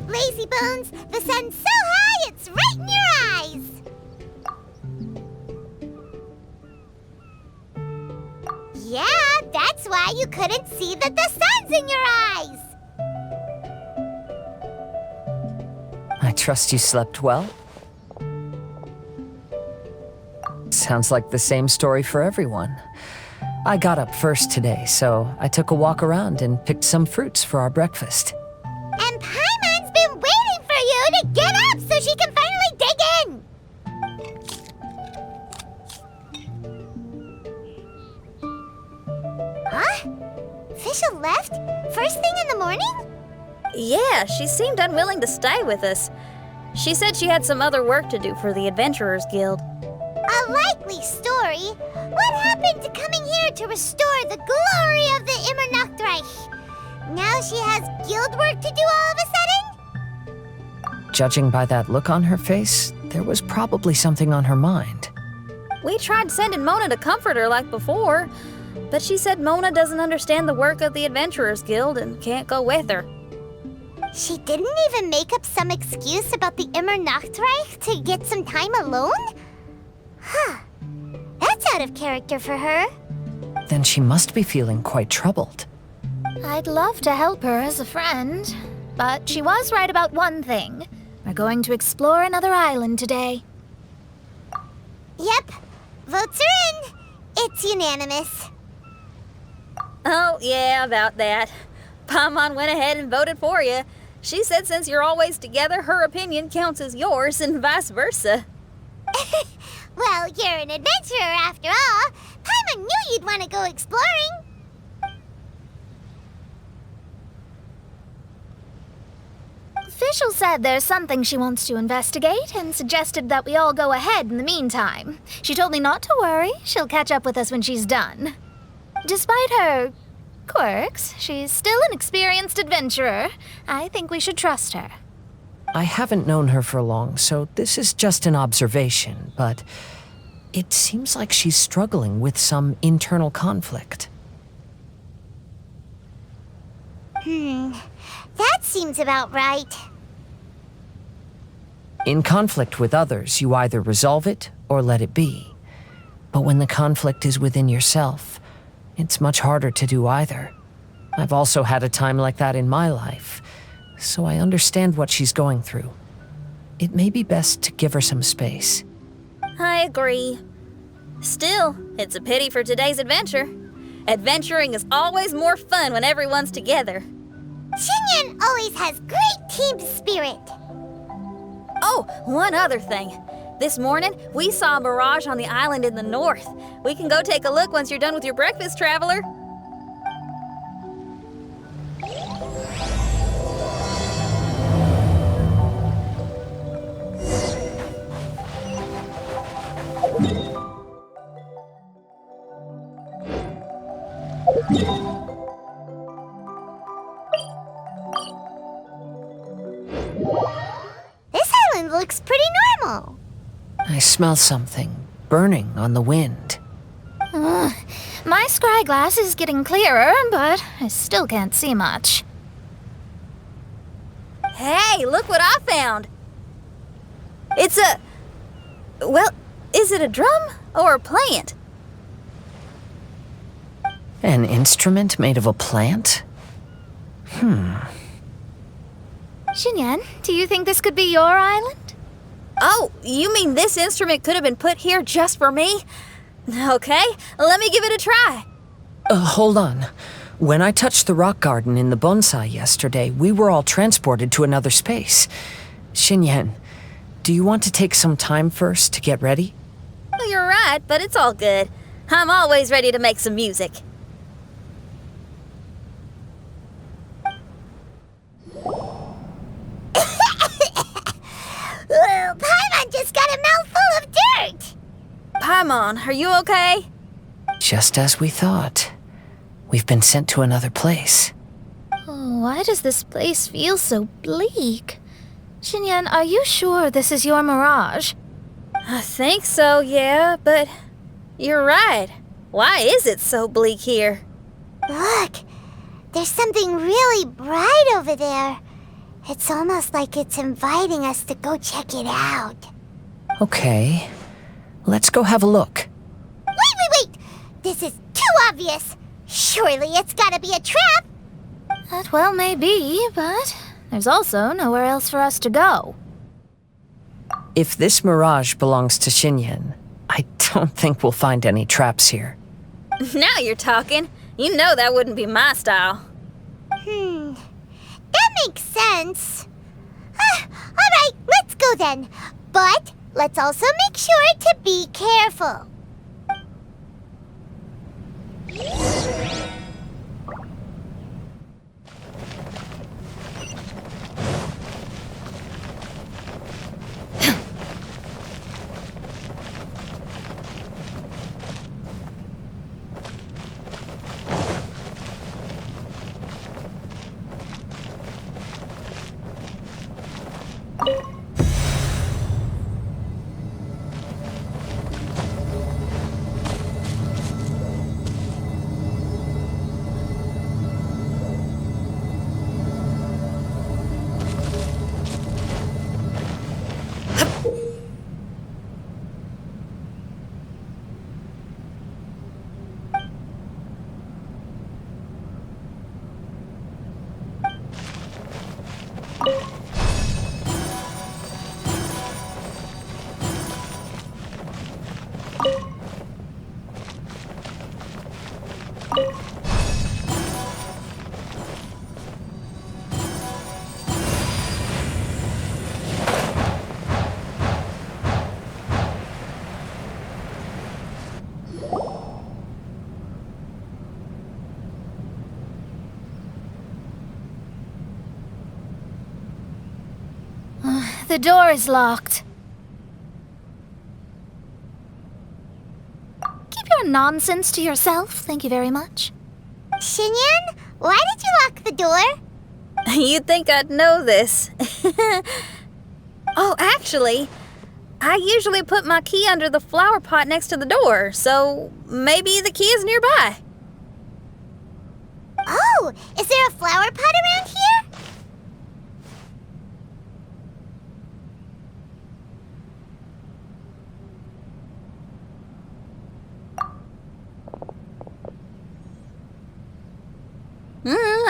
Lazy Bones! The sun's so high, it's right in your eyes! Yeah, that's why you couldn't see that the sun's in your eyes! I trust you slept well? Sounds like the same story for everyone. I got up first today, so I took a walk around and picked some fruits for our breakfast. And Paimon's been waiting for you to get up so she can finally dig in! Huh? Fischl left? First thing in the morning? Yeah, she seemed unwilling to stay with us. She said she had some other work to do for the Adventurers Guild. A likely story. What happened to coming here to restore the glory of the Immernachtreich? Now she has guild work to do all of a sudden? Judging by that look on her face, there was probably something on her mind. We tried sending Mona to comfort her like before, but she said Mona doesn't understand the work of the Adventurers Guild and can't go with her. She didn't even make up some excuse about the Immernachtreich to get some time alone? Huh. That's out of character for her. Then she must be feeling quite troubled. I'd love to help her as a friend, but she was right about one thing. We're going to explore another island today. Yep. Votes are in. It's unanimous. Oh, yeah, about that. Paimon went ahead and voted for you. She said since you're always together, her opinion counts as yours and vice versa. Well, you're an adventurer after all. Paimon knew you'd want to go exploring. Fischl said there's something she wants to investigate and suggested that we all go ahead in the meantime. She told me not to worry. She'll catch up with us when she's done. Despite her quirks, she's still an experienced adventurer. I think we should trust her. I haven't known her for long, so this is just an observation, but it seems like she's struggling with some internal conflict. That seems about right. In conflict with others, you either resolve it or let it be. But when the conflict is within yourself, it's much harder to do either. I've also had a time like that in my life, so I understand what she's going through. It may be best to give her some space. I agree. Still, it's a pity for today's adventure. Adventuring is always more fun when everyone's together. Xinyan always has great team spirit. Oh, one other thing. This morning, we saw a Mirage on the island in the north. We can go take a look once you're done with your breakfast, traveler. This island looks pretty normal. I smell something burning on the wind. My scry glass is getting clearer, but I still can't see much. Hey, look what I found! It's a... well, is it a drum or a plant? An instrument made of a plant? Xinyan, do you think this could be your island? Oh, you mean this instrument could have been put here just for me? Okay, let me give it a try. Hold on. When I touched the rock garden in the bonsai yesterday, we were all transported to another space. Xinyan, do you want to take some time first to get ready? Well, you're right, but it's all good. I'm always ready to make some music. Paimon just got a mouthful of dirt! Paimon, are you okay? Just as we thought. We've been sent to another place. Oh, why does this place feel so bleak? Xinyan, are you sure this is your Mirage? I think so, yeah, but you're right. Why is it so bleak here? Look, there's something really bright over there. It's almost like it's inviting us to go check it out. Okay, let's go have a look. Wait! This is too obvious. Surely it's gotta be a trap. That well may be, but there's also nowhere else for us to go. If this Mirage belongs to Xinyan, I don't think we'll find any traps here. Now you're talking. You know that wouldn't be my style. That makes sense. Alright, let's go then. But let's also make sure to be careful. The door is locked. Keep your nonsense to yourself, thank you very much. Xinyan, why did you lock the door? You'd think I'd know this. Oh, actually, I usually put my key under the flower pot next to the door, so maybe the key is nearby. Oh, is there a flower pot around here?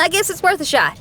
I guess it's worth a shot.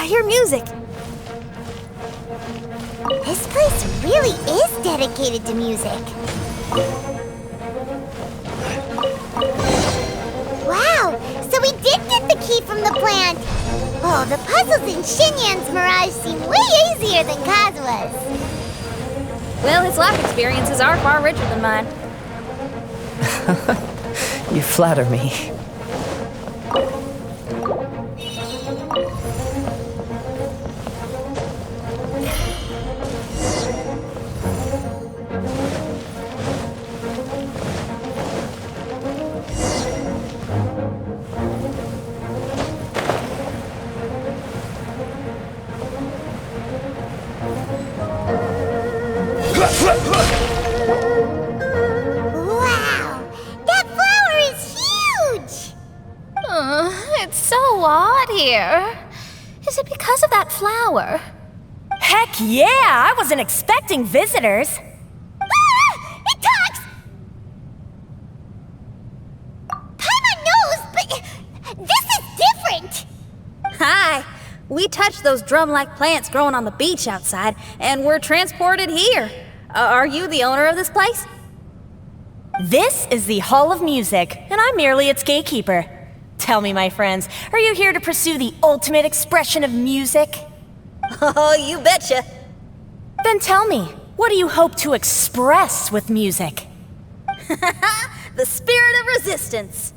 hear music. This place really is dedicated to music. Wow, so we did get the key from the plant. Oh, the puzzles in Xinyan's Mirage seem way easier than Kazua's. Well, his life experiences are far richer than mine. You flatter me. Wow, that flower is huge! It's so odd here. Is it because of that flower? Heck yeah! I wasn't expecting visitors. Ah! It talks! Paimon knows, but this is different! Hi! We touched those drum-like plants growing on the beach outside, and we're transported here. Are you the owner of this place? This is the Hall of Music, and I'm merely its gatekeeper. Tell me, my friends, are you here to pursue the ultimate expression of music? Oh, you betcha. Then tell me, what do you hope to express with music? The spirit of resistance.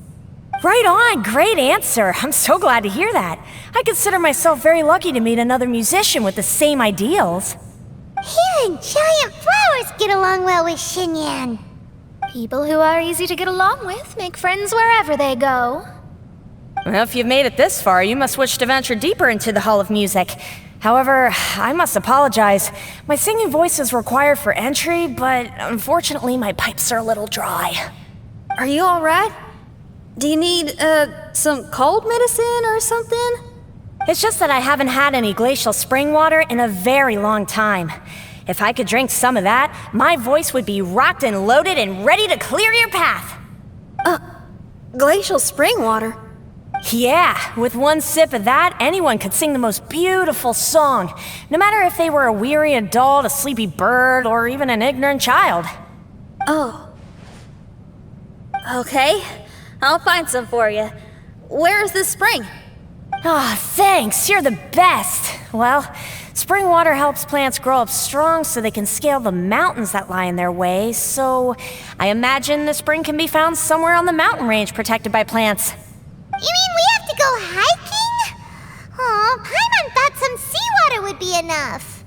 Right on, great answer. I'm so glad to hear that. I consider myself very lucky to meet another musician with the same ideals. Even giant flowers get along well with Xinyan. People who are easy to get along with make friends wherever they go. Well, if you've made it this far, you must wish to venture deeper into the Hall of Music. However, I must apologize. My singing voice is required for entry, but unfortunately my pipes are a little dry. Are you all right? Do you need, some cold medicine or something? It's just that I haven't had any glacial spring water in a very long time. If I could drink some of that, my voice would be rocked and loaded and ready to clear your path. Glacial spring water? Yeah, with one sip of that, anyone could sing the most beautiful song, no matter if they were a weary adult, a sleepy bird, or even an ignorant child. Oh. Okay, I'll find some for you. Where is this spring? Ah, thanks, you're the best. Well, spring water helps plants grow up strong so they can scale the mountains that lie in their way, so I imagine the spring can be found somewhere on the mountain range protected by plants. You mean we have to go hiking? Oh, Paimon thought some seawater would be enough.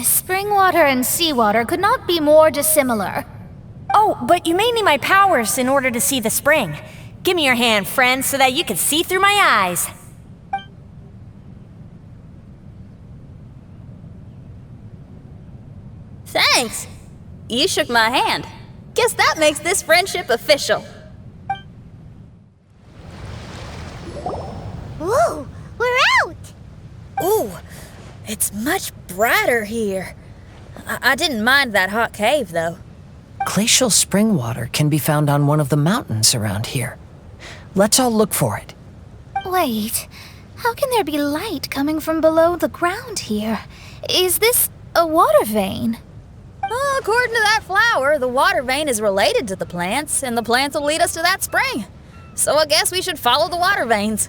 Spring water and seawater could not be more dissimilar. Oh, but you may need my powers in order to see the spring. Give me your hand, friend, so that you can see through my eyes. Thanks. You shook my hand. Guess that makes this friendship official. Whoa, we're out! Ooh, it's much brighter here. I didn't mind that hot cave, though. Glacial spring water can be found on one of the mountains around here. Let's all look for it. Wait, how can there be light coming from below the ground here? Is this a water vein? Well, according to that flower, the water vein is related to the plants, and the plants will lead us to that spring. So I guess we should follow the water veins.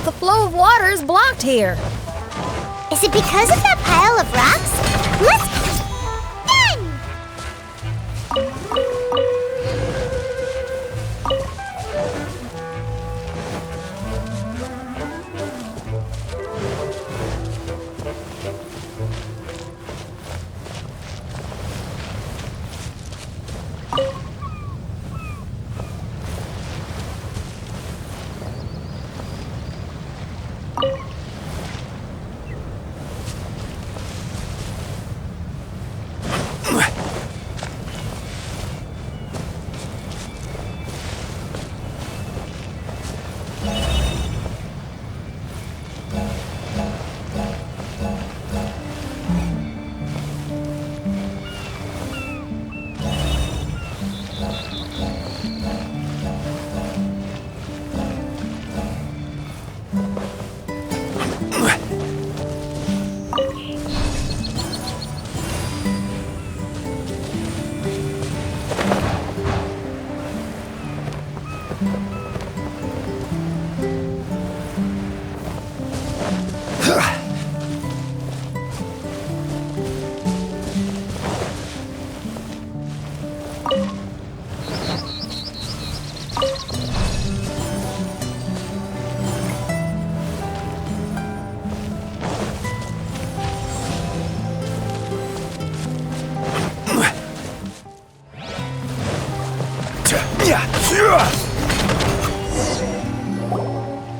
The flow of water is blocked here. Is it because of that pile of rocks? Let's...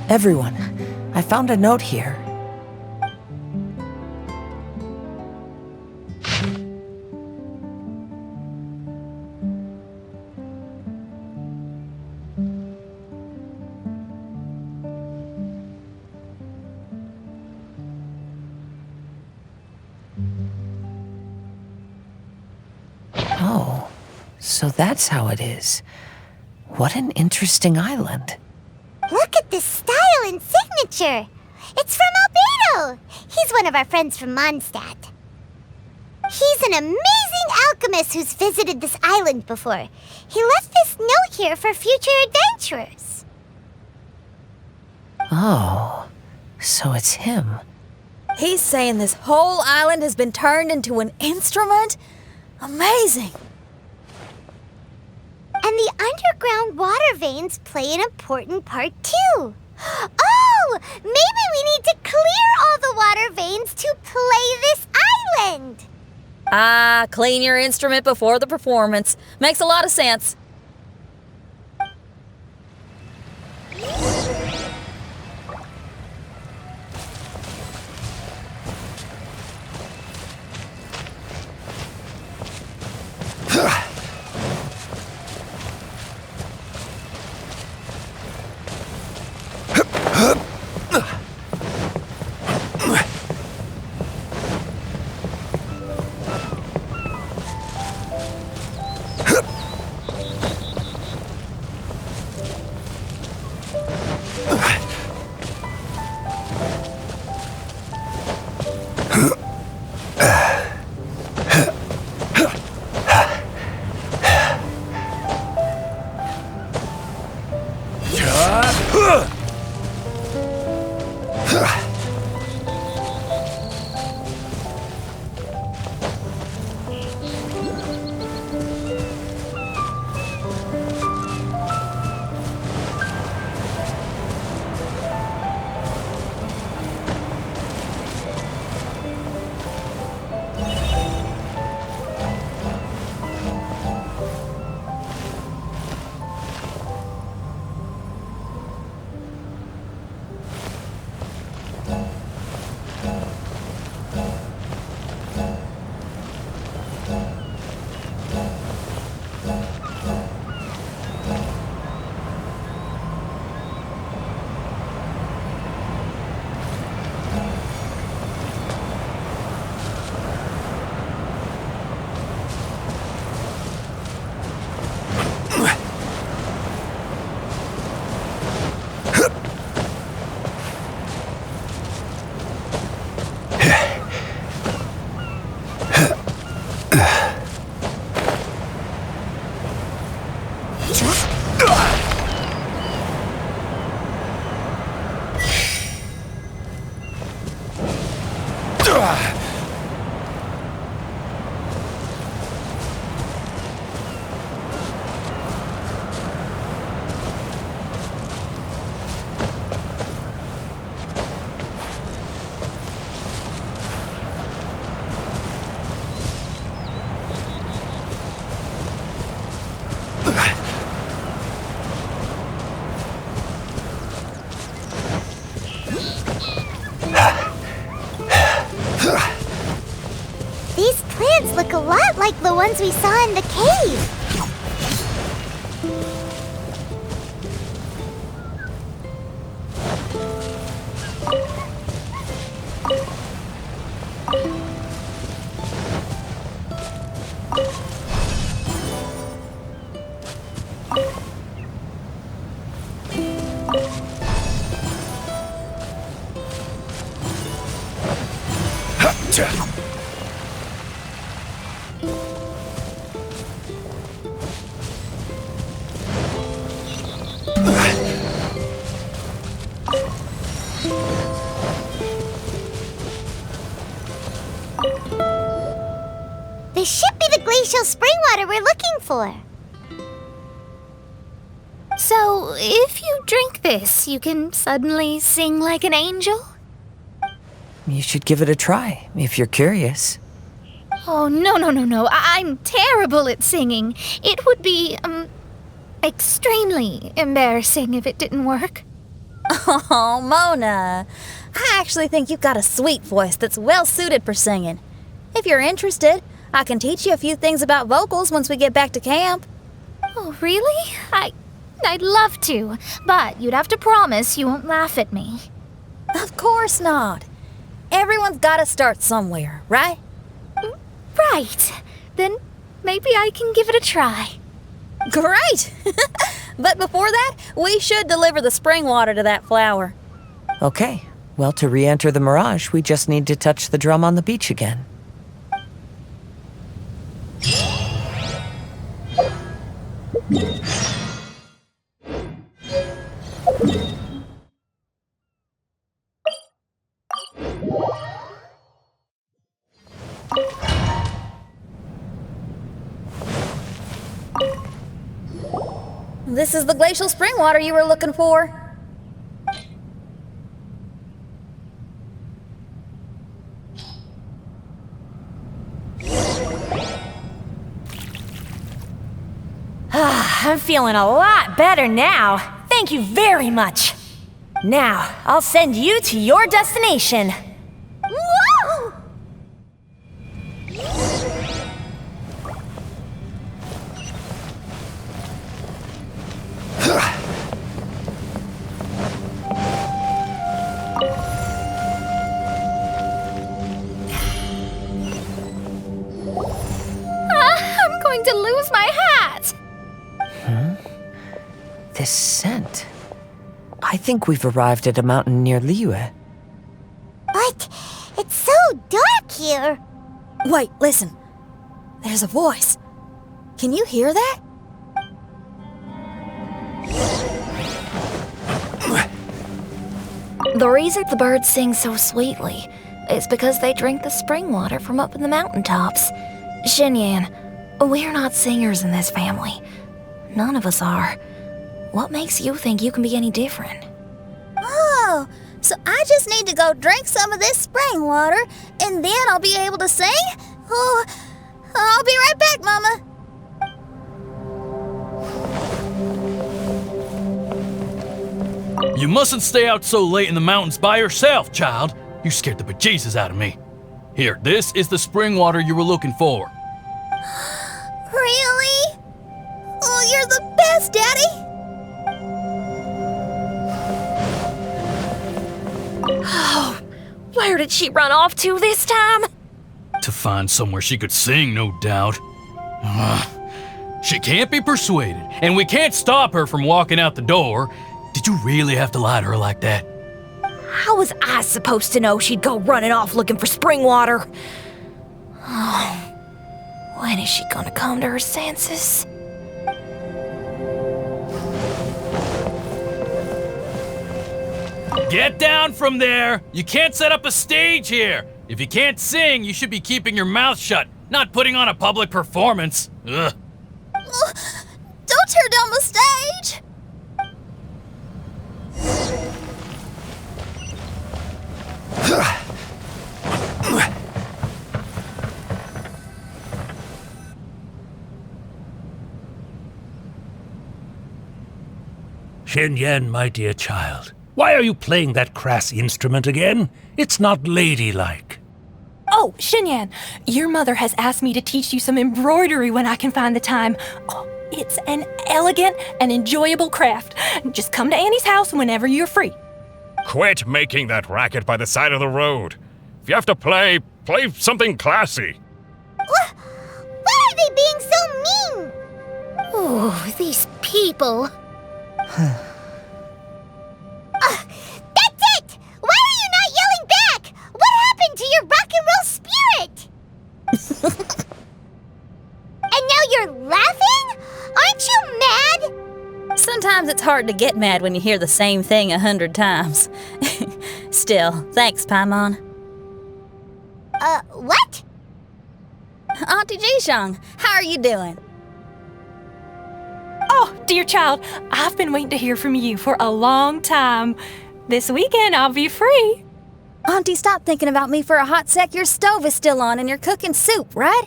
Everyone, I found a note here. Oh, so that's how it is. What an interesting island. Look at this style and signature. It's from Albedo. He's one of our friends from Mondstadt. He's an amazing alchemist who's visited this island before. He left this note here for future adventurers. Oh, so it's him. He's saying this whole island has been turned into an instrument? Amazing! And the underground water veins play an important part too. Oh, maybe we need to clear all the water veins to play this island. Ah, clean your instrument before the performance. Makes a lot of sense. These plants look a lot like the ones we saw in the cave. This should be the glacial spring water we're looking for. So, if you drink this, you can suddenly sing like an angel? You should give it a try, if you're curious. Oh, no. I'm terrible at singing. It would be, extremely embarrassing if it didn't work. Oh, Mona. I actually think you've got a sweet voice that's well suited for singing. If you're interested, I can teach you a few things about vocals once we get back to camp. Oh, really? I'd love to, but you'd have to promise you won't laugh at me. Of course not. Everyone's got to start somewhere, right? Right. Then maybe I can give it a try. Great! But before that, we should deliver the spring water to that flower. Okay, well, to re-enter the Mirage, we just need to touch the drum on the beach again. This is the glacial spring water you were looking for. I'm feeling a lot better now. Thank you very much. Now, I'll send you to your destination. Whoa! I'm going to lose my hat. This scent. I think we've arrived at a mountain near Liyue. But it's so dark here. Wait, listen. There's a voice. Can you hear that? The reason the birds sing so sweetly is because they drink the spring water from up in the mountaintops. Xinyan, we're not singers in this family. None of us are. What makes you think you can be any different? Oh, so I just need to go drink some of this spring water, and then I'll be able to sing? Oh, I'll be right back, Mama. You mustn't stay out so late in the mountains by yourself, child. You scared the bejesus out of me. Here, this is the spring water you were looking for. Really? Oh, you're the best, Daddy. Oh, where did she run off to this time? To find somewhere she could sing, no doubt. She can't be persuaded, and we can't stop her from walking out the door. Did you really have to lie to her like that? How was I supposed to know she'd go running off looking for spring water? Oh, when is she gonna come to her senses? Get down from there! You can't set up a stage here! If you can't sing, you should be keeping your mouth shut, not putting on a public performance. Ugh. Don't tear down the stage. Xinyan, my dear child, why are you playing that crass instrument again? It's not ladylike. Oh, Xinyan, your mother has asked me to teach you some embroidery when I can find the time. Oh, it's an elegant and enjoyable craft. Just come to Annie's house whenever you're free. Quit making that racket by the side of the road. If you have to play something classy. Why are they being so mean? Oh, these people. That's it! Why are you not yelling back? What happened to your rock and roll spirit? And now you're laughing? Aren't you mad? Sometimes it's hard to get mad when you hear the same thing 100 times. Still, thanks, Paimon. What? Auntie Jishang, how are you doing? Oh, dear child, I've been waiting to hear from you for a long time. This weekend, I'll be free. Auntie, stop thinking about me for a hot sec. Your stove is still on and you're cooking soup, right?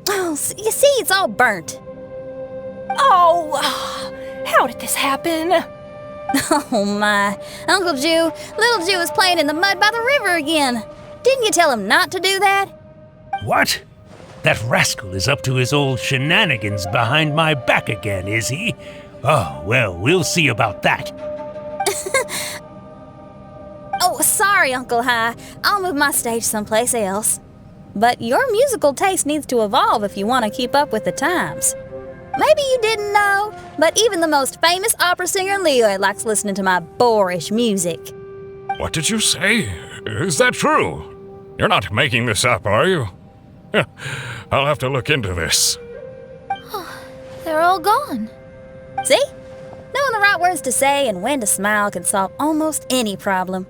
Oh, you see, it's all burnt. Oh, How did this happen? Oh my. Uncle Jew, little Jew is playing in the mud by the river again. Didn't you tell him not to do that? What? That rascal is up to his old shenanigans behind my back again, is he? Oh, well, we'll see about that. Oh, sorry, Uncle High. I'll move my stage someplace else. But your musical taste needs to evolve if you want to keep up with the times. Maybe you didn't know, but even the most famous opera singer Leo likes listening to my boorish music. What did you say? Is that true? You're not making this up, are you? I'll have to look into this. They're all gone. See? Knowing the right words to say and when to smile can solve almost any problem.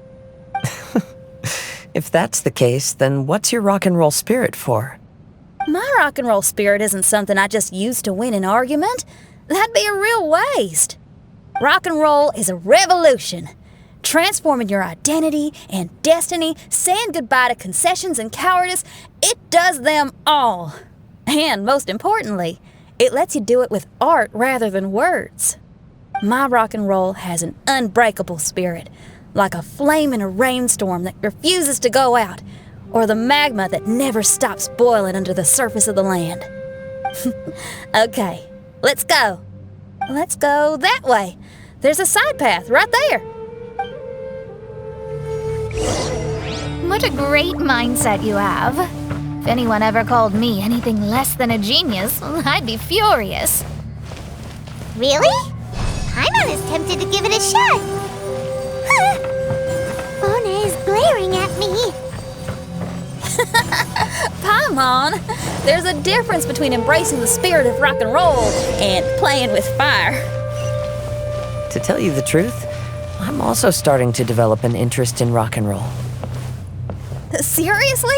If that's the case, then what's your rock and roll spirit for? My rock and roll spirit isn't something I just use to win an argument. That'd be a real waste. Rock and roll is a revolution. Transforming your identity and destiny, saying goodbye to concessions and cowardice, it does them all. And most importantly, it lets you do it with art rather than words. My rock and roll has an unbreakable spirit, like a flame in a rainstorm that refuses to go out, or the magma that never stops boiling under the surface of the land. Okay, let's go. Let's go that way. There's a side path right there. What a great mindset you have. If anyone ever called me anything less than a genius, I'd be furious. Really? I'm not as tempted to give it a shot. Mona is glaring at me. Paimon, there's a difference between embracing the spirit of rock and roll and playing with fire. To tell you the truth, I'm also starting to develop an interest in rock and roll. Seriously?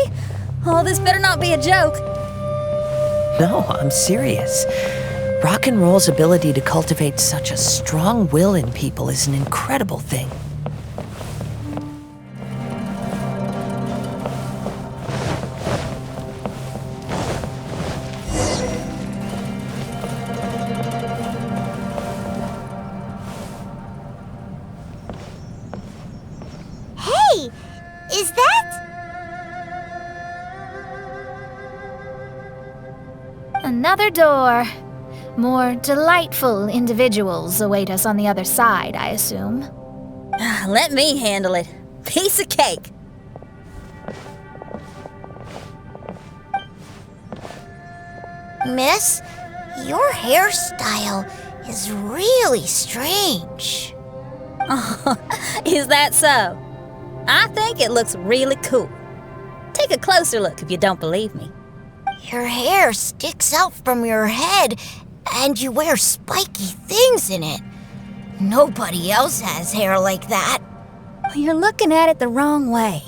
Oh, this better not be a joke. No, I'm serious. Rock and roll's ability to cultivate such a strong will in people is an incredible thing. Hey, is that? Another door. More delightful individuals await us on the other side, I assume. Let me handle it. Piece of cake. Miss, your hairstyle is really strange. Oh, is that so? I think it looks really cool. Take a closer look if you don't believe me. Your hair sticks out from your head, and you wear spiky things in it. Nobody else has hair like that. You're looking at it the wrong way.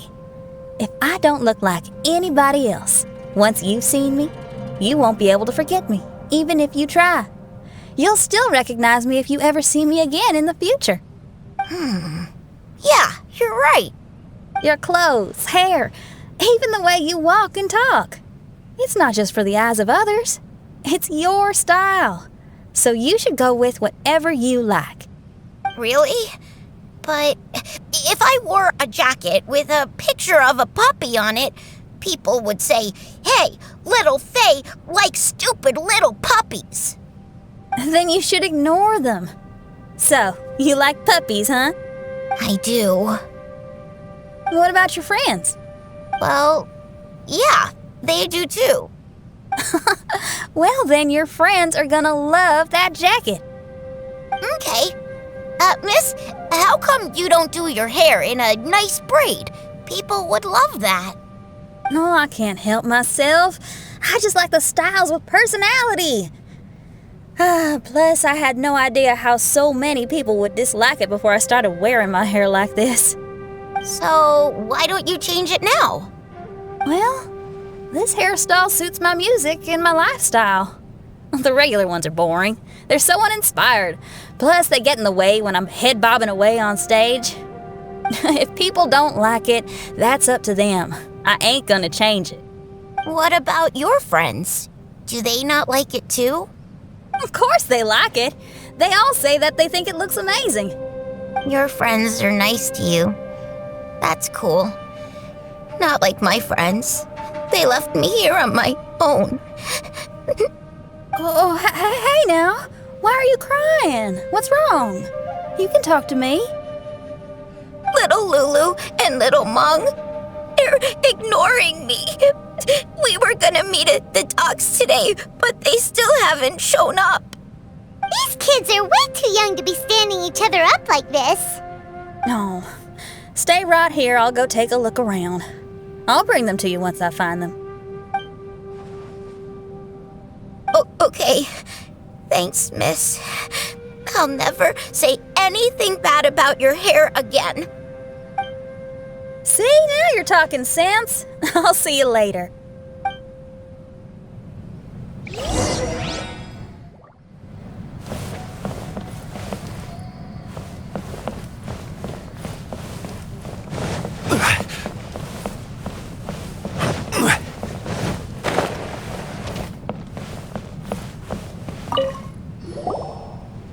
If I don't look like anybody else, once you've seen me, you won't be able to forget me, even if you try. You'll still recognize me if you ever see me again in the future. Yeah, you're right. Your clothes, hair, even the way you walk and talk. It's not just for the eyes of others. It's your style. So you should go with whatever you like. Really? But if I wore a jacket with a picture of a puppy on it, people would say, "Hey, little Faye likes stupid little puppies." Then you should ignore them. So, you like puppies, huh? I do. What about your friends? Well, yeah, they do too. Well, then your friends are gonna love that jacket. Okay. Miss, how come you don't do your hair in a nice braid? People would love that. No, I can't help myself. I just like the styles with personality. Plus, I had no idea how so many people would dislike it before I started wearing my hair like this. So, why don't you change it now? Well, this hairstyle suits my music and my lifestyle. The regular ones are boring. They're so uninspired. Plus, they get in the way when I'm head bobbing away on stage. If people don't like it, that's up to them. I ain't gonna change it. What about your friends? Do they not like it too? Of course they like it. They all say that they think it looks amazing. Your friends are nice to you. That's cool. Not like my friends. They left me here on my own. Oh, hey now. Why are you crying? What's wrong? You can talk to me. Little Lulu and little Mung, they're ignoring me. We were gonna meet at the docks today, but they still haven't shown up. These kids are way too young to be standing each other up like this. No. Stay right here. I'll go take a look around. I'll bring them to you once I find them. Oh, okay. Thanks, miss. I'll never say anything bad about your hair again. See, now you're talking sense. I'll see you later.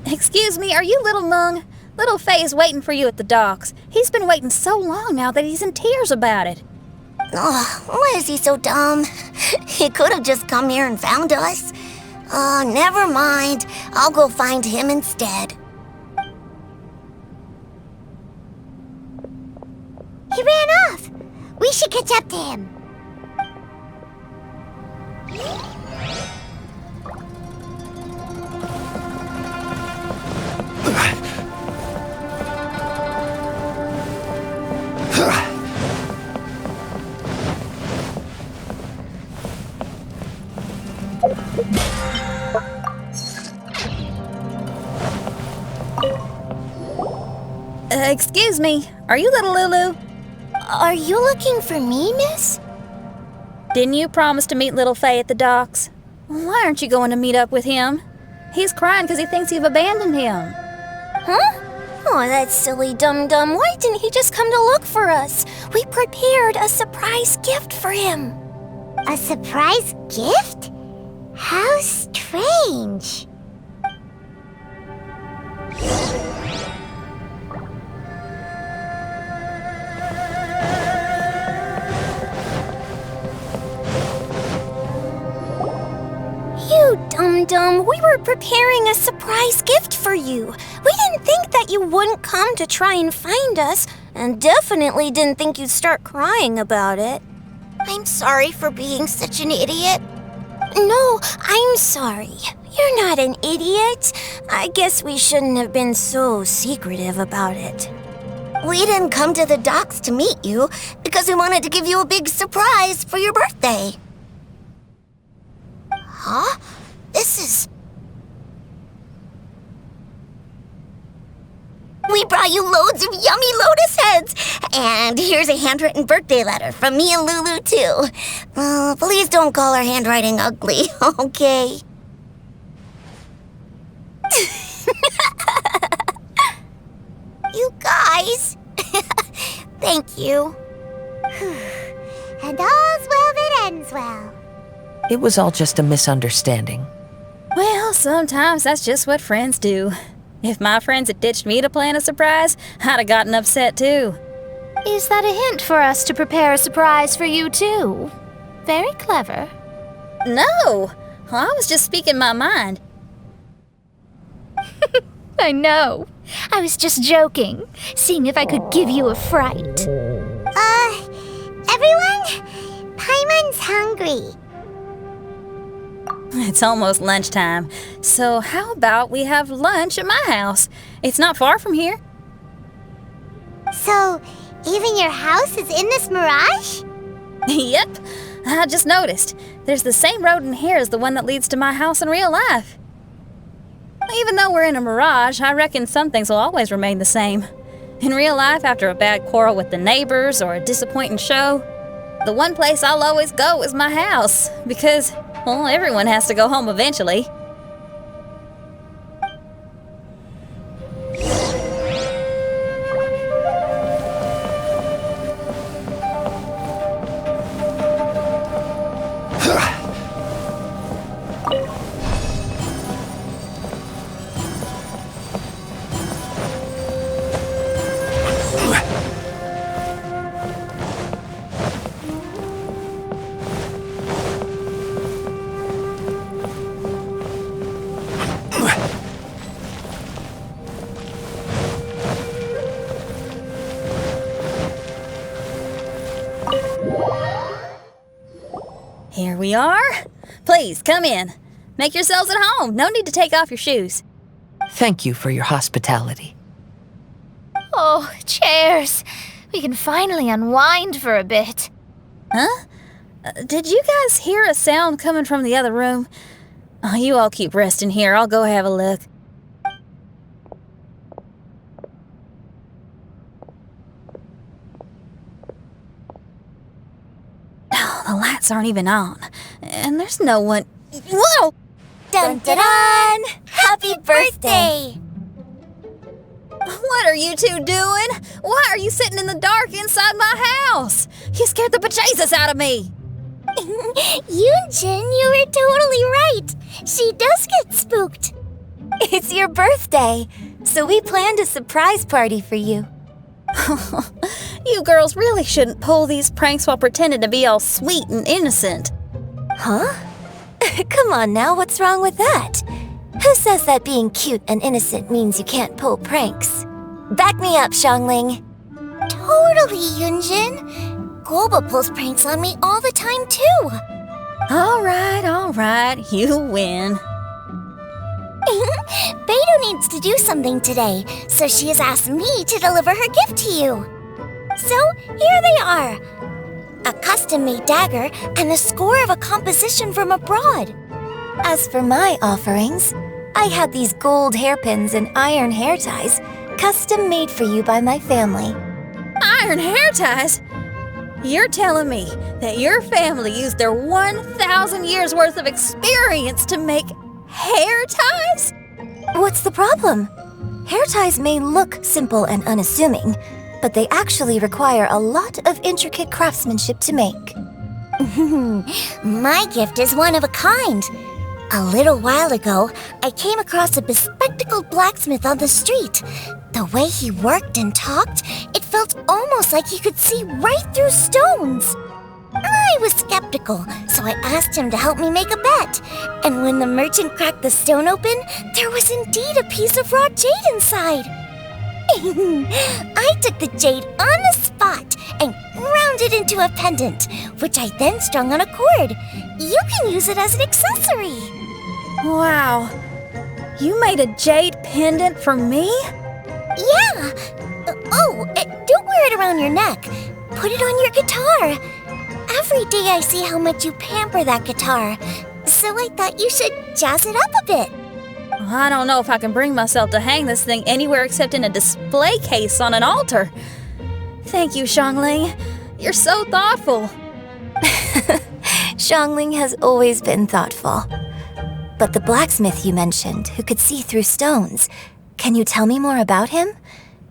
Excuse me, are you Little Mung? Little Faye is waiting for you at the docks. He's been waiting so long now that he's in tears about it. Oh, why is he so dumb? He could have just come here and found us. Oh, never mind. I'll go find him instead. He ran off. We should catch up to him. Excuse me, are you Little Lulu? Are you looking for me, miss? Didn't you promise to meet Little Faye at the docks? Why aren't you going to meet up with him? He's crying because he thinks you've abandoned him. Huh? Oh, that silly dum-dum. Why didn't he just come to look for us? We prepared a surprise gift for him. A surprise gift? How strange. You dum-dum, we were preparing a surprise gift for you. We didn't think that you wouldn't come to try and find us, and definitely didn't think you'd start crying about it. I'm sorry for being such an idiot. No, I'm sorry. You're not an idiot. I guess we shouldn't have been so secretive about it. We didn't come to the docks to meet you because we wanted to give you a big surprise for your birthday. Huh? This is... We brought you loads of yummy lotus heads! And here's a handwritten birthday letter from me and Lulu, too. Please don't call our handwriting ugly, okay? You guys! Thank you. And all's well that ends well. It was all just a misunderstanding. Well, sometimes that's just what friends do. If my friends had ditched me to plan a surprise, I'd have gotten upset too. Is that a hint for us to prepare a surprise for you too? Very clever. No! I was just speaking my mind. I know. I was just joking, seeing if I could give you a fright. Everyone? Paimon's hungry. It's almost lunchtime, so how about we have lunch at my house? It's not far from here. So, even your house is in this mirage? Yep, I just noticed. There's the same road in here as the one that leads to my house in real life. Even though we're in a mirage, I reckon some things will always remain the same. In real life, after a bad quarrel with the neighbors or a disappointing show, the one place I'll always go is my house, because, well, everyone has to go home eventually. There we are. Please, come in. Make yourselves at home. No need to take off your shoes. Thank you for your hospitality. Oh, chairs. We can finally unwind for a bit. Huh? Did you guys hear a sound coming from the other room? Oh, you all keep resting here. I'll go have a look. Oh, the lights aren't even on. And there's no one... Whoa! Dun dun dun! Happy birthday! What are you two doing? Why are you sitting in the dark inside my house? You scared the bejesus out of me. Yunjin, you were totally right. She does get spooked. It's your birthday, so we planned a surprise party for you. You girls really shouldn't pull these pranks while pretending to be all sweet and innocent. Huh? Come on now, what's wrong with that? Who says that being cute and innocent means you can't pull pranks? Back me up, Xiangling. Totally, Yunjin. Golba pulls pranks on me all the time, too. All right, you win. Beidou needs to do something today, so she has asked me to deliver her gift to you. So, here they are. A custom-made dagger and the score of a composition from abroad. As for my offerings, I had these gold hairpins and iron hair ties, custom made for you by my family. Iron hair ties? You're telling me that your family used their 1,000 years worth of experience to make hair ties? What's the problem? Hair ties may look simple and unassuming, but they actually require a lot of intricate craftsmanship to make. My gift is one of a kind. A little while ago, I came across a bespectacled blacksmith on the street. The way he worked and talked, it felt almost like he could see right through stones. I was skeptical, so I asked him to help me make a bet. And when the merchant cracked the stone open, there was indeed a piece of raw jade inside. I took the jade on the spot and ground it into a pendant, which I then strung on a cord. You can use it as an accessory. Wow. You made a jade pendant for me? Yeah. Don't wear it around your neck. Put it on your guitar. Every day I see how much you pamper that guitar, so I thought you should jazz it up a bit. I don't know if I can bring myself to hang this thing anywhere except in a display case on an altar. Thank you, Xiangling. You're so thoughtful. Xiangling has always been thoughtful. But the blacksmith you mentioned, who could see through stones, can you tell me more about him?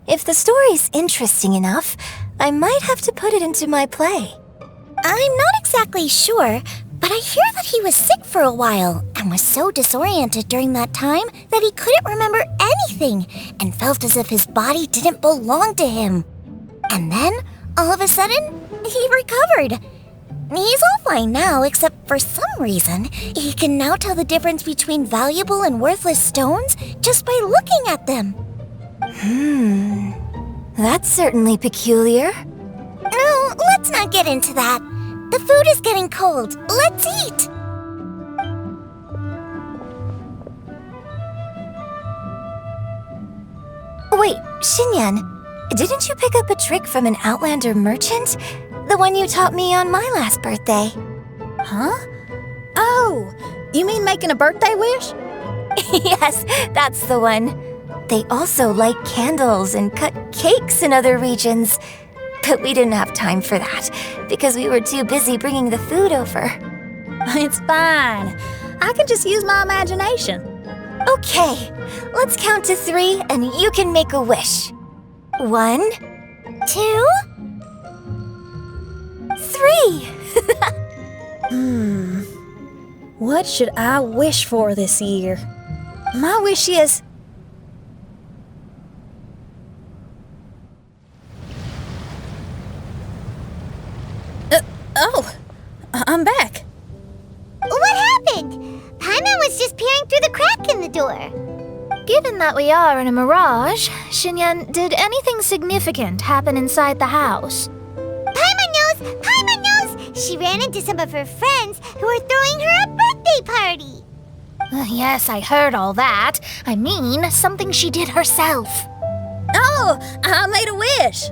If the story's interesting enough, I might have to put it into my play. I'm not exactly sure, but I hear that he was sick for a while and was so disoriented during that time that he couldn't remember anything and felt as if his body didn't belong to him. And then, all of a sudden, he recovered. He's all fine now, except for some reason, he can now tell the difference between valuable and worthless stones just by looking at them. That's certainly peculiar. No, let's not get into that. The food is getting cold. Let's eat! Wait, Xinyan, didn't you pick up a trick from an Outlander merchant? The one you taught me on my last birthday. Huh? Oh, you mean making a birthday wish? Yes, that's the one. They also light candles and cut cakes in other regions. But we didn't have time for that, because we were too busy bringing the food over. It's fine. I can just use my imagination. Okay, let's count to 3 and you can make a wish. 1, 2, 3. What should I wish for this year? My wish is... I'm back. What happened? Paimon was just peering through the crack in the door. Given that we are in a mirage, Xinyan, did anything significant happen inside the house? Paimon knows! Paimon knows! She ran into some of her friends who were throwing her a birthday party. Yes, I heard all that. I mean, something she did herself. Oh, I made a wish.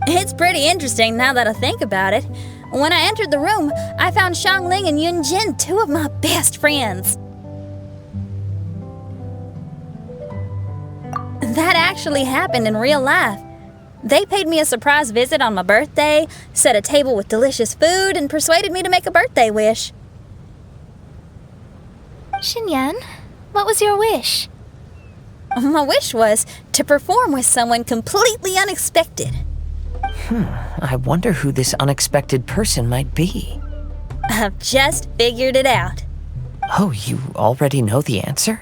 It's pretty interesting now that I think about it. When I entered the room, I found Xiangling and Yunjin, two of my best friends. That actually happened in real life. They paid me a surprise visit on my birthday, set a table with delicious food, and persuaded me to make a birthday wish. Xinyan, what was your wish? My wish was to perform with someone completely unexpected. I wonder who this unexpected person might be. I've just figured it out. Oh, you already know the answer?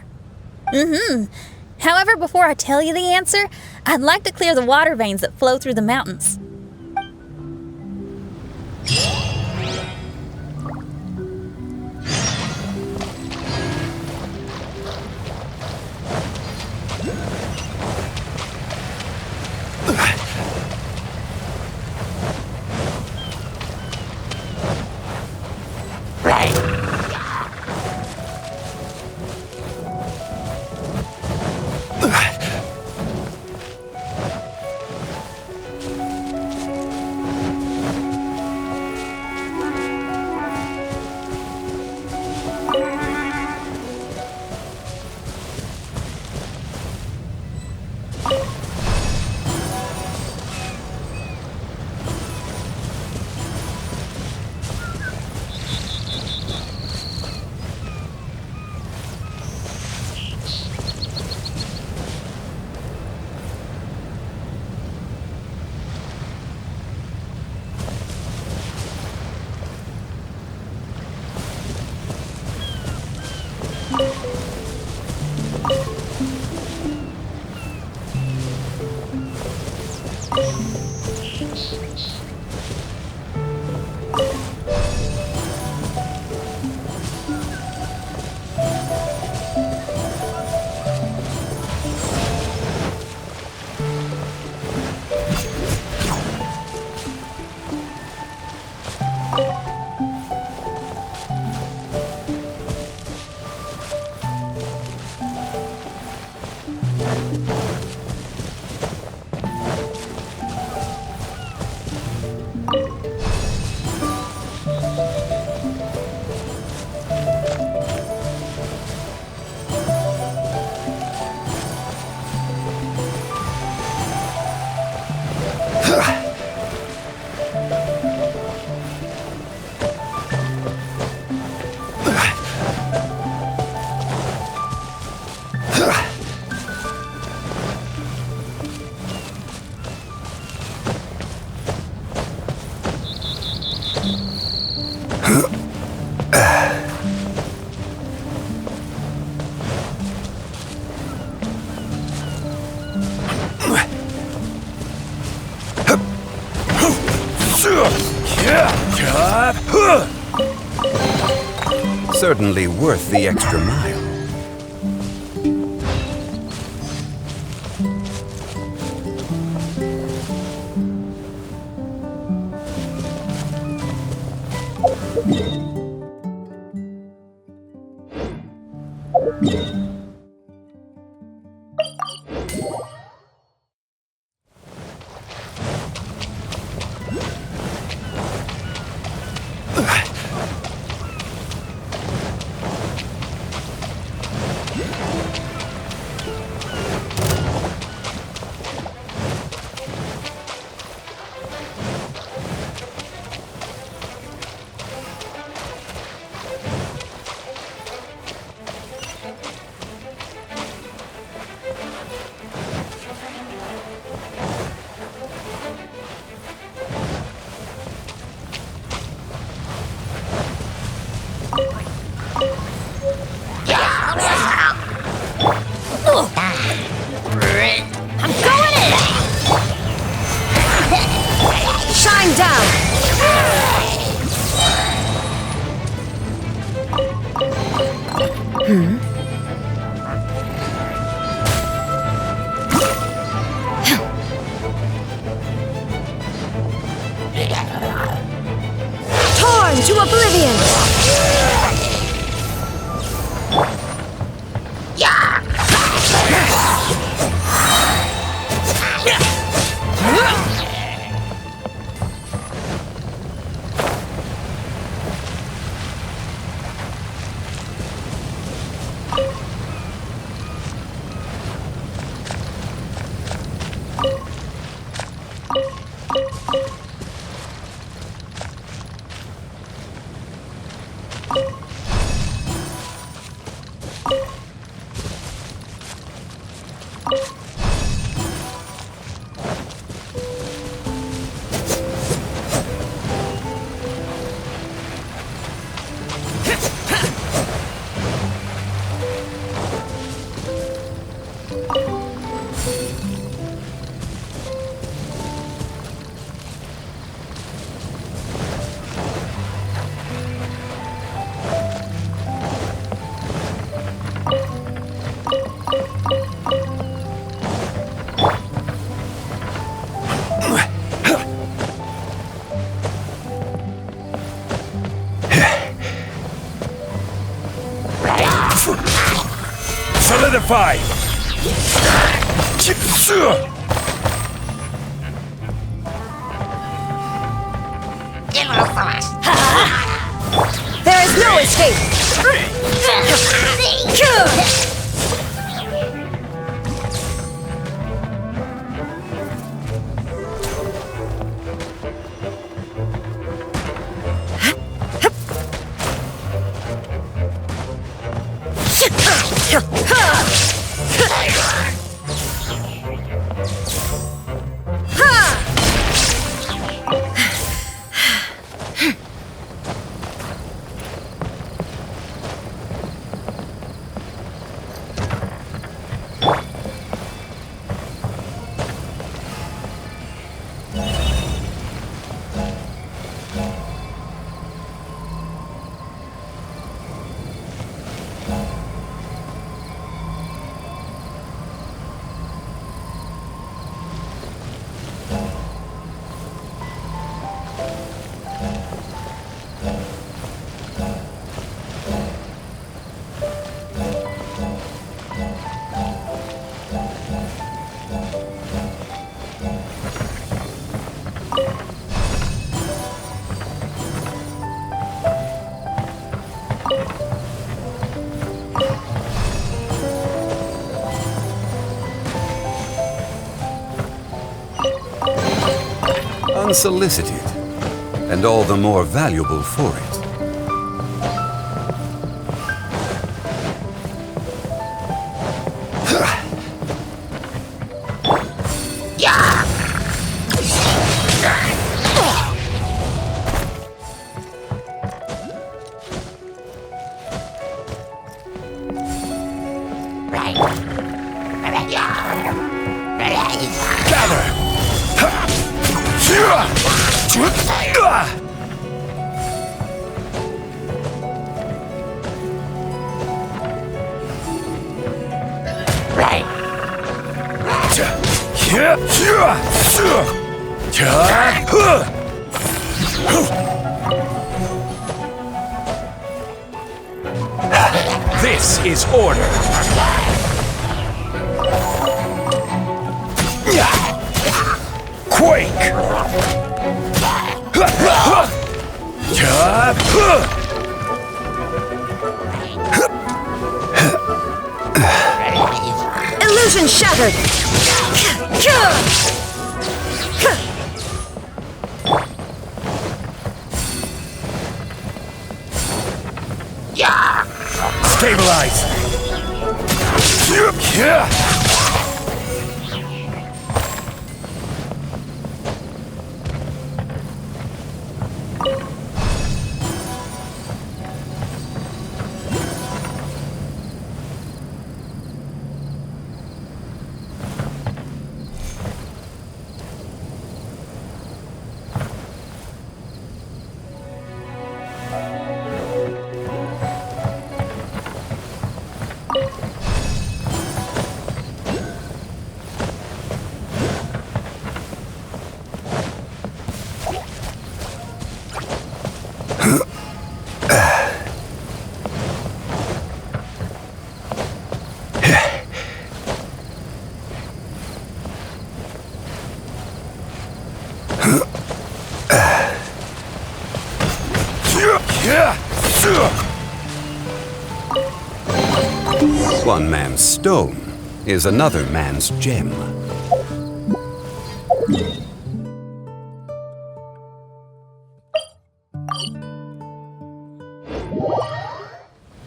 However, before I tell you the answer, I'd like to clear the water veins that flow through the mountains. Certainly worth the extra mile. oblivion! Solidify! There is no escape! Unsolicited, and all the more valuable for it. This is order. Quake! Illusion shattered! Stabilize! one man's stone is another man's gem.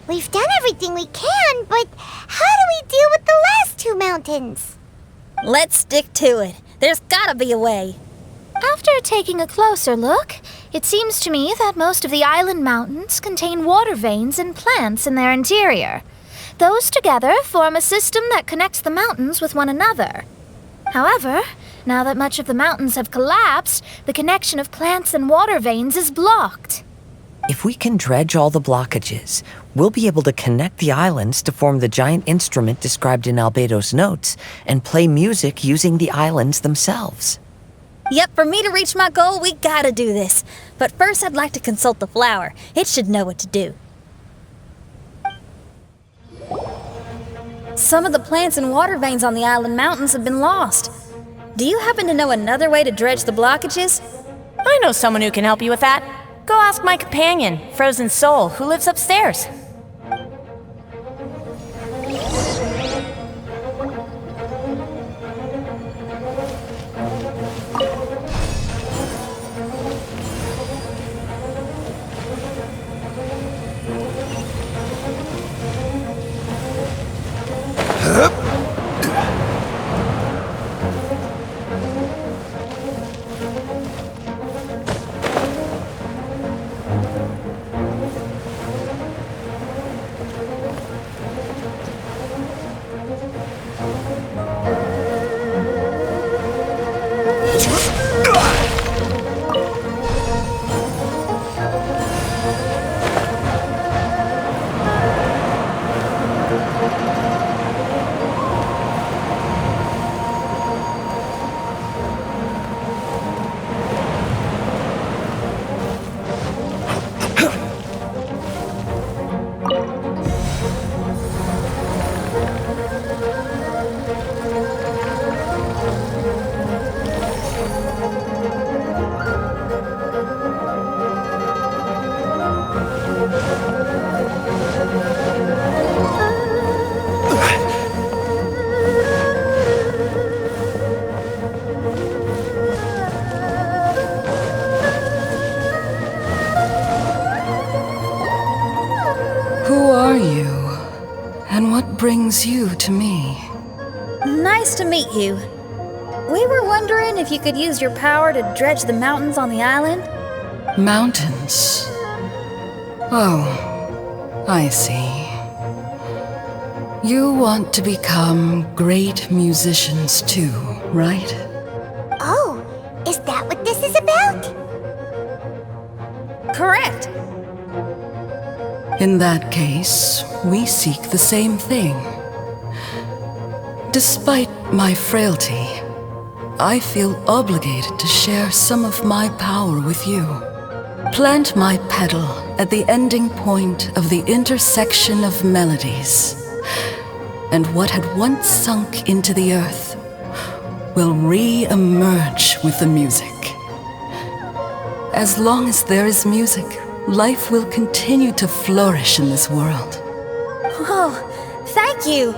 We've done everything we can, but how do we deal with the last two mountains? Let's stick to it. There's gotta be a way. After taking a closer look, it seems to me that most of the island mountains contain water veins and plants in their interior. Those together form a system that connects the mountains with one another. However, now that much of the mountains have collapsed, the connection of plants and water veins is blocked. If we can dredge all the blockages, we'll be able to connect the islands to form the giant instrument described in Albedo's notes and play music using the islands themselves. Yep, for me to reach my goal, we gotta do this. But first, I'd like to consult the flower. It should know what to do. Some of the plants and water veins on the island mountains have been lost. Do you happen to know another way to dredge the blockages? I know someone who can help you with that. Go ask my companion, Frozen Soul, who lives upstairs. Brings you to me. Nice to meet you. We were wondering if you could use your power to dredge the mountains on the island? Mountains? Oh, I see. You want to become great musicians too, right? Oh, is that what this is about? Correct. In that case, we seek the same thing. Despite my frailty, I feel obligated to share some of my power with you. Plant my petal at the ending point of the intersection of melodies, and what had once sunk into the earth will re-emerge with the music. As long as there is music, life will continue to flourish in this world. Oh, thank you!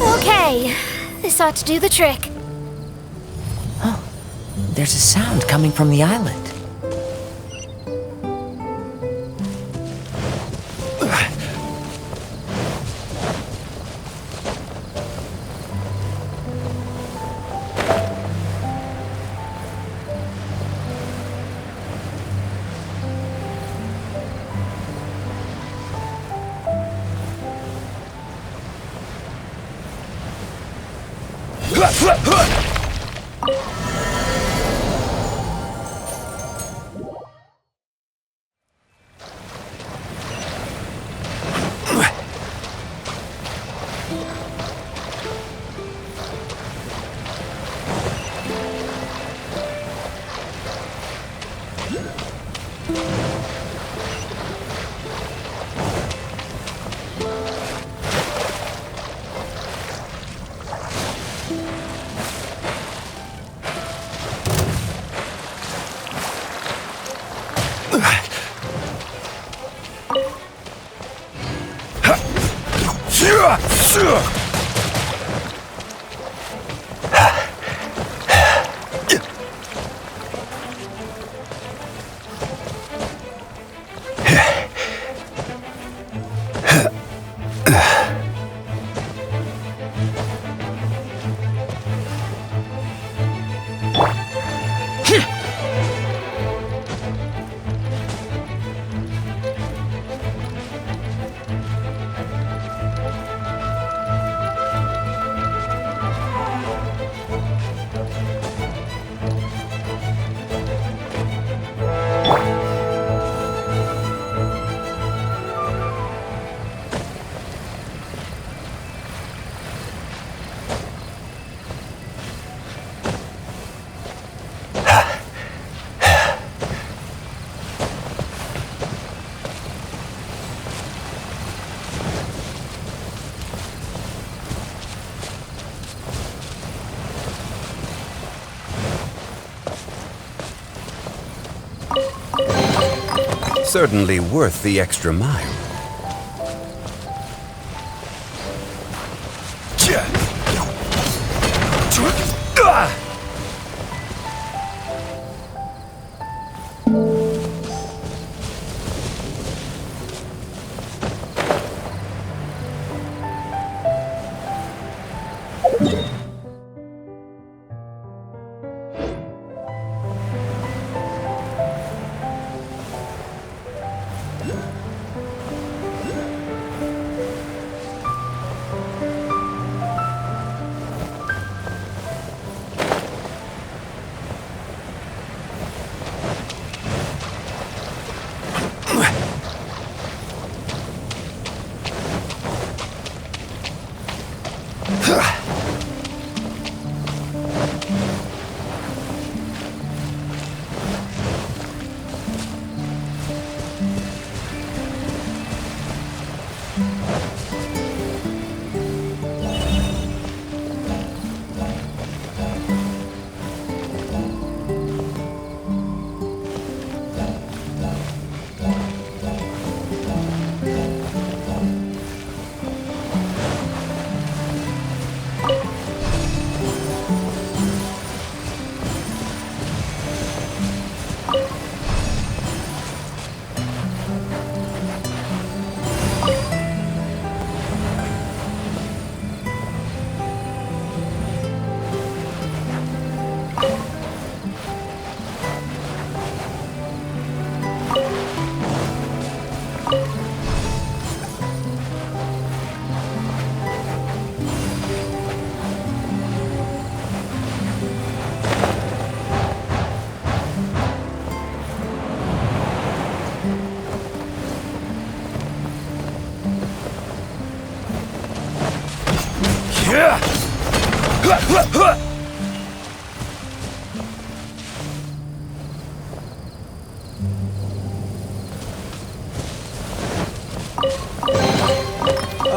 Okay, this ought to do the trick. There's a sound coming from the island. Certainly worth the extra mile.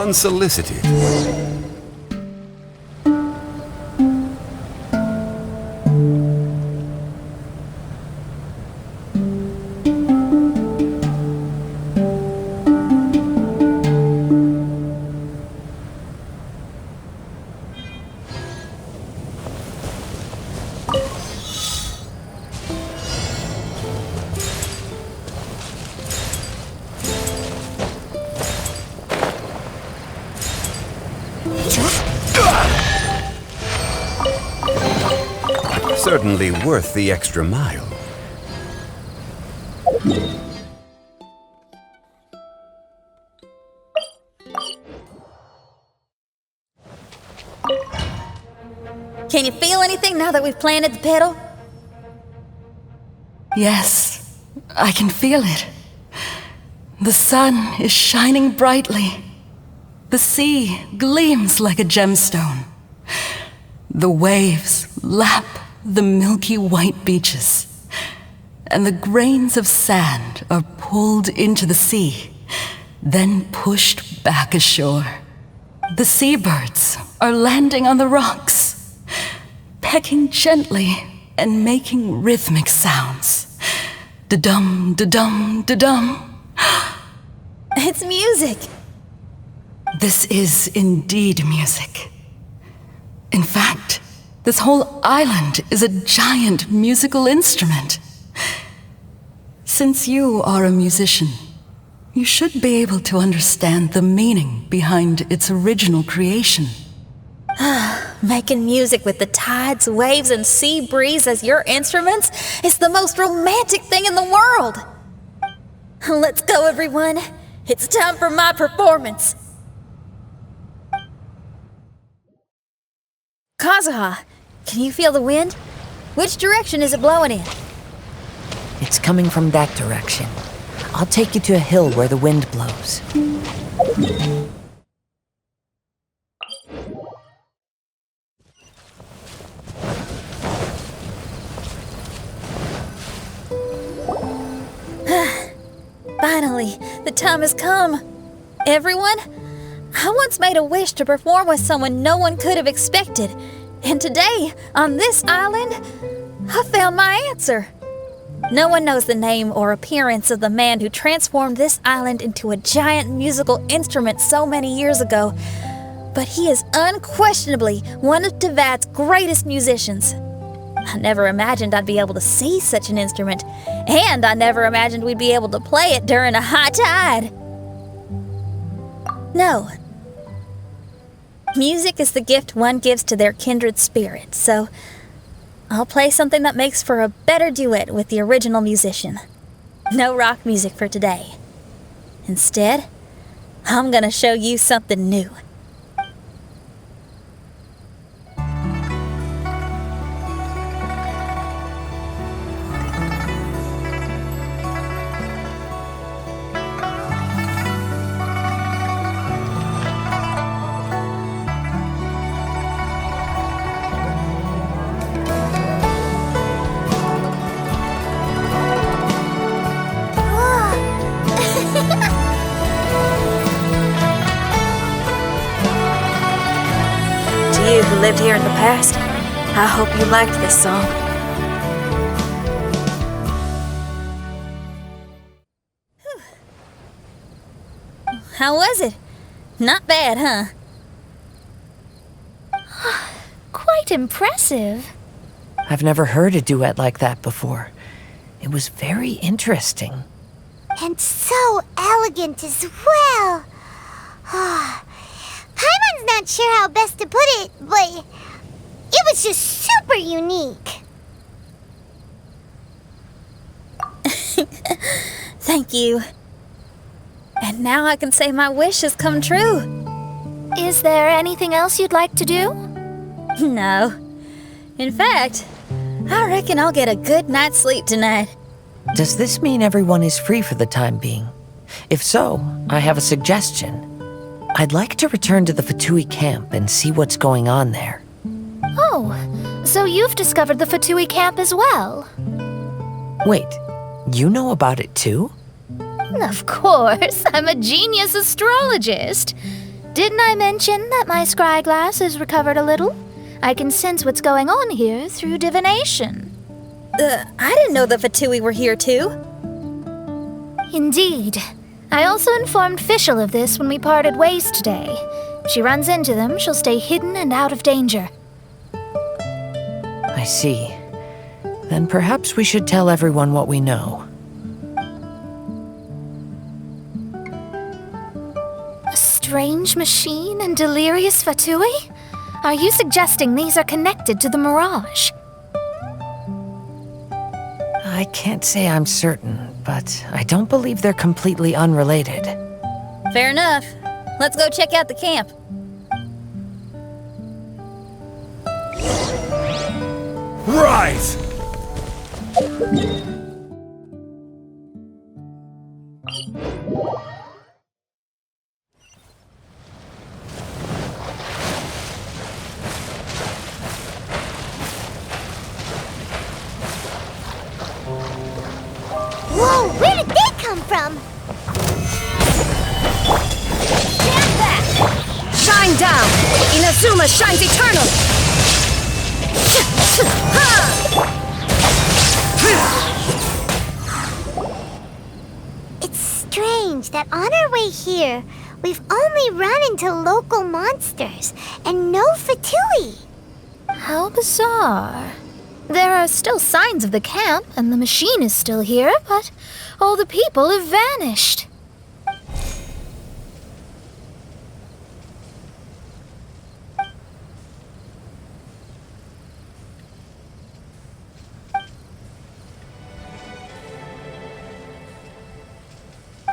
Unsolicited. Certainly worth the extra mile. Can you feel anything now that we've planted the pedal? Yes, I can feel it. The sun is shining brightly. The sea gleams like a gemstone. The waves lap the milky white beaches, and the grains of sand are pulled into the sea, then pushed back ashore. The seabirds are landing on the rocks, pecking gently and making rhythmic sounds. Da-dum, da-dum, da-dum. It's music. This is indeed music. In fact, this whole island is a giant musical instrument. Since you are a musician, you should be able to understand the meaning behind its original creation. Making music with the tides, waves, and sea breeze as your instruments is the most romantic thing in the world. Let's go, everyone. It's time for my performance. Kazuha, can you feel the wind? Which direction is it blowing in? It's coming from that direction. I'll take you to a hill where the wind blows. Finally, the time has come. Everyone, I once made a wish to perform with someone no one could have expected. And today, on this island, I found my answer. No one knows the name or appearance of the man who transformed this island into a giant musical instrument so many years ago, but he is unquestionably one of Teyvat's greatest musicians. I never imagined I'd be able to see such an instrument, and I never imagined we'd be able to play it during a high tide. No. Music is the gift one gives to their kindred spirit, so I'll play something that makes for a better duet with the original musician. No rock music for today. Instead, I'm gonna show you something new. You who lived here in the past, I hope you liked this song. How was it? Not bad, huh? Quite impressive. I've never heard a duet like that before. It was very interesting. And so elegant as well. Paimon's not sure how best to put it, but it was just super unique. Thank you. And now I can say my wish has come true. Is there anything else you'd like to do? No. In fact, I reckon I'll get a good night's sleep tonight. Does this mean everyone is free for the time being? If so, I have a suggestion. I'd like to return to the Fatui camp and see what's going on there. Oh, so you've discovered the Fatui camp as well? Wait, you know about it too? Of course, I'm a genius astrologist. Didn't I mention that my scry glass has recovered a little? I can sense what's going on here through divination. I didn't know the Fatui were here too. Indeed. I also informed Fischl of this when we parted ways today. If she runs into them, she'll stay hidden and out of danger. I see. Then perhaps we should tell everyone what we know. A strange machine and delirious Fatui? Are you suggesting these are connected to the Mirage? I can't say I'm certain, but I don't believe they're completely unrelated. Fair enough. Let's go check out the camp. Rise! Whoa, where did they come from? Stand back! Shine down! Inazuma shines eternally! It's strange that on our way here, We've only run into local monsters, and no Fatui. How bizarre. There are still signs of the camp, and the machine is still here, but all the people have vanished.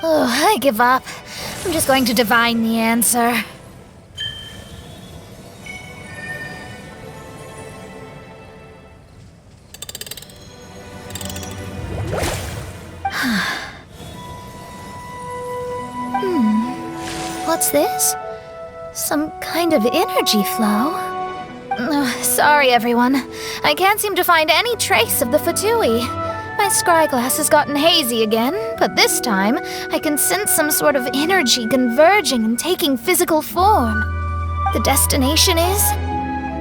Oh, I give up. I'm just going to divine the answer. What's this? Some kind of energy flow? Sorry, everyone. I can't seem to find any trace of the Fatui. My scryglass has gotten hazy again, but this time I can sense some sort of energy converging and taking physical form. The destination is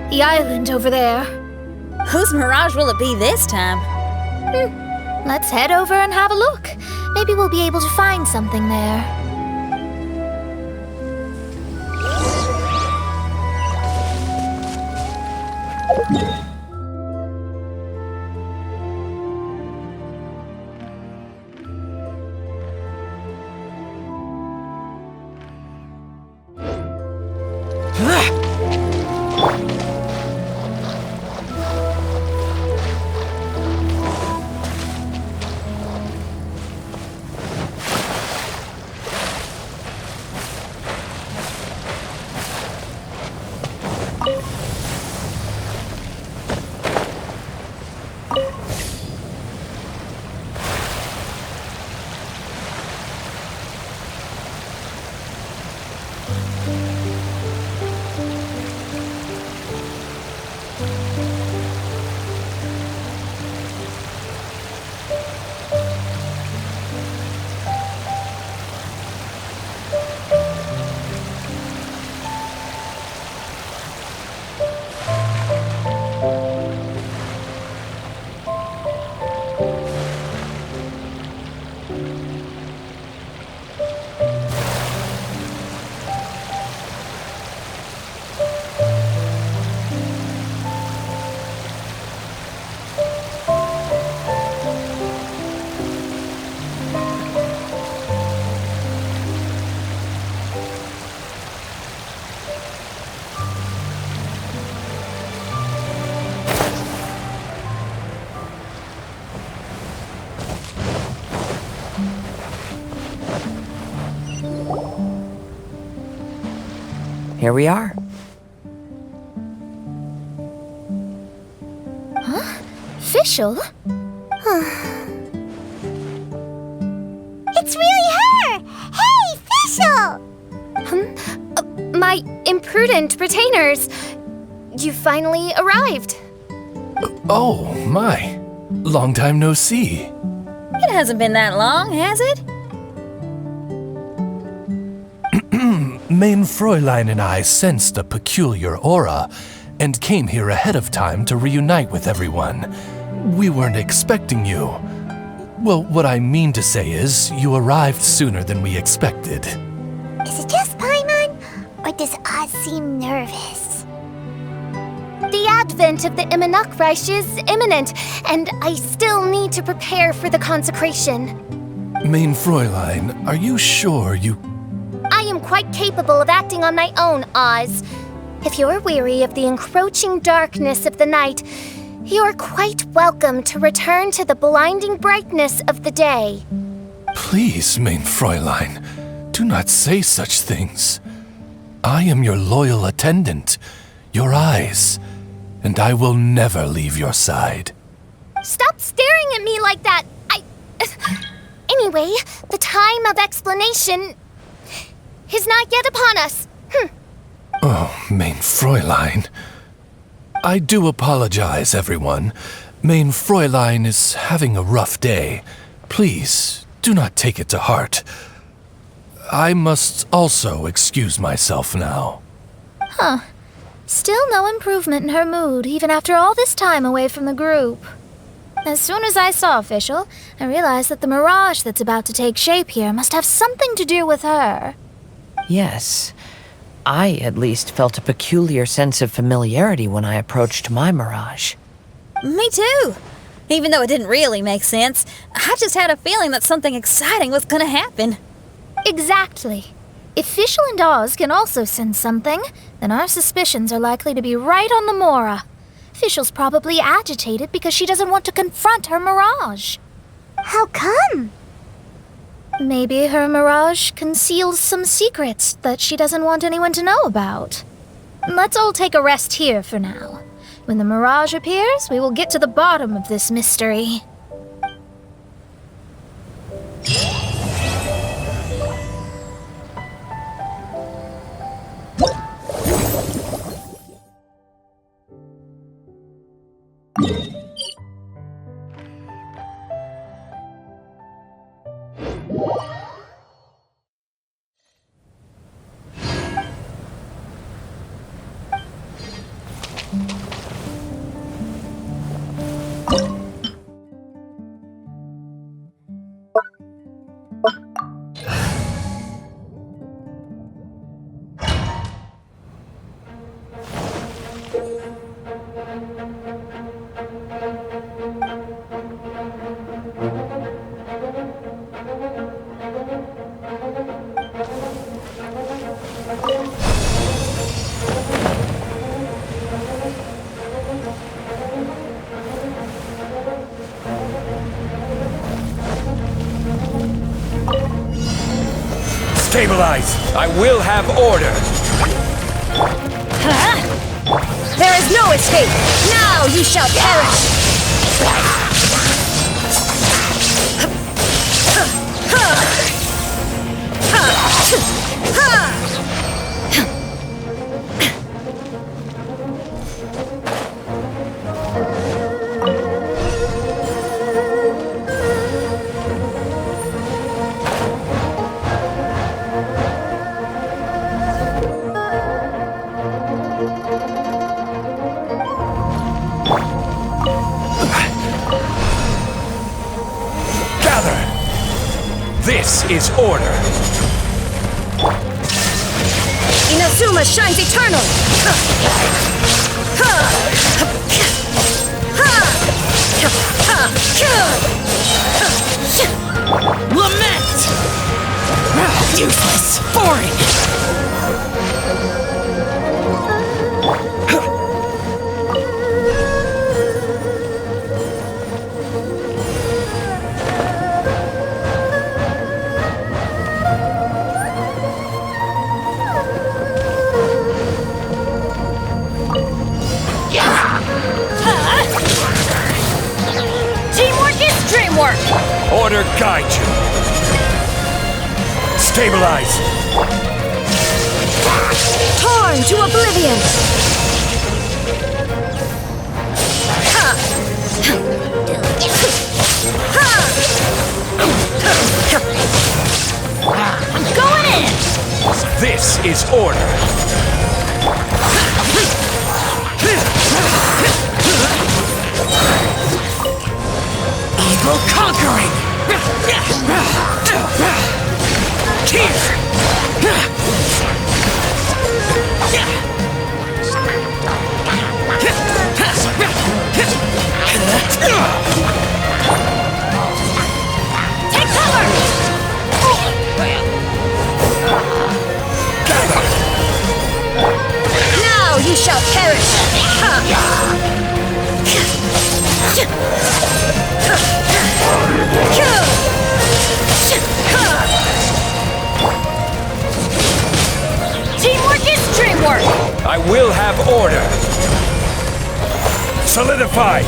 the island over there. Whose Mirage will it be this time? Let's head over and have a look. Maybe we'll be able to find something there. Here we are. Fischl? It's really her! Hey, Fischl! My imprudent retainers. You finally arrived. Oh, my. Long time no see. It hasn't been that long, has it? Main Fräulein and I sensed a peculiar aura and came here ahead of time to reunite with everyone. We weren't expecting you. Well, what I mean to say is, you arrived sooner than we expected. Is it just Paimon, or does Oz seem nervous? The advent of the Immernachtreich is imminent, and I still need to prepare for the consecration. Main Fräulein, are you sure you... I am quite capable of acting on my own, Oz. If you're weary of the encroaching darkness of the night, you're quite welcome to return to the blinding brightness of the day. Please, Main Fräulein, do not say such things. I am your loyal attendant, your eyes, and I will never leave your side. Stop staring at me like that! Anyway, the time of explanation is not yet upon us. Oh, Main Fräulein. I do apologize, everyone. Main Fräulein is having a rough day. Please, do not take it to heart. I must also excuse myself now. Still no improvement in her mood, even after all this time away from the group. As soon as I saw Fischl, I realized that the mirage that's about to take shape here must have something to do with her. Yes. I, at least, felt a peculiar sense of familiarity when I approached my Mirage. Me too. Even though it didn't really make sense, I just had a feeling that something exciting was gonna happen. Exactly. If Fischl and Oz can also sense something, then our suspicions are likely to be right on the Mora. Fischl's probably agitated because she doesn't want to confront her Mirage. How come? Maybe her Mirage conceals some secrets that she doesn't want anyone to know about. Let's all take a rest here for now. When the Mirage appears, we will get to the bottom of this mystery. Stabilize! I will have order! There is no escape! Now you shall perish! This is order! Inazuma shines eternal! Lament! Useless! Boring! Order guide you. Stabilize. Torn to oblivion. I'm going in! This is order. Evil conquering! Take cover! Now you shall perish! Teamwork is dreamwork! I will have order. Solidify.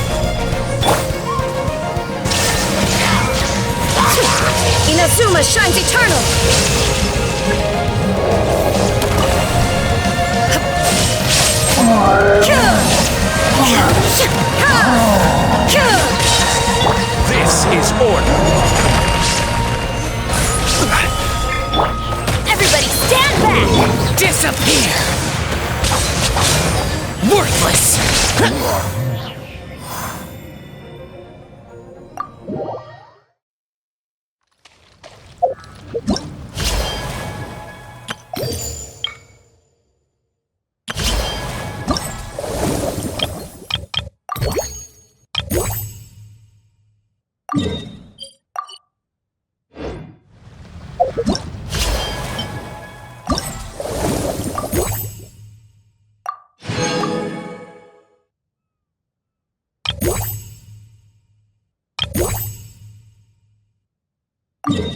Inazuma shines eternal! This is order. Everybody stand back! Disappear! Worthless! you